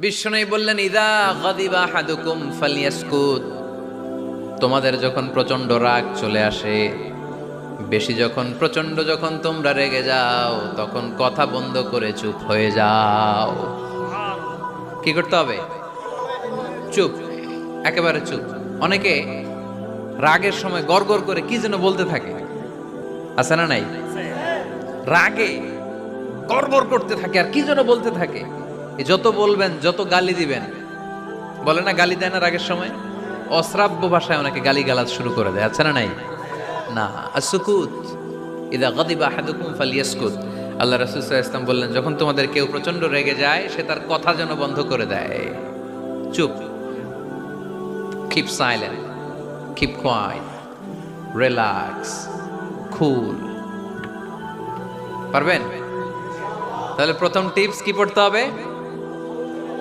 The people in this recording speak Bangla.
বিশ্বনবী বললেন, ইদা গাদিবা আহাদুকুম ফালিয়াসকুত। তোমাদের যখন প্রচন্ড রাগ চলে আসে, বেশি যখন প্রচন্ড যখন তোমরা রেগে যাও, তখন কথা বন্ধ করে চুপ হয়ে যাও। কি করতে হবে? চুপ, একেবারে চুপ। অনেকে রাগের সময় গড়গড় করে কি যেন বলতে থাকে, আছে না নাই? রাগে গড়গড় করতে থাকে আর কি যেন বলতে থাকে। এই যত বলবেন, যত গালি দিবেন, বলে না গালি দেয় না রাগের সময়, অশ্রাব্য ভাষায় অনেকে গালি গালাজ শুরু করে দেয়, আছে না নাই? না, আসুকুত, ইদা গাদিবা আহাদুকুম ফালিয়াসকুত। আল্লাহ রাসূল সাল্লাল্লাহু আলাইহি ওয়াসাল্লাম বললেন, যখন তোমাদের কেউ প্রচন্ড রেগে যায়, সে তার কথা যেন বন্ধ করে দেয়। চুপ, keep silent, keep quiet, relax, cool. পারবেন? তাহলে প্রথম টিপস কি পড়তে হবে?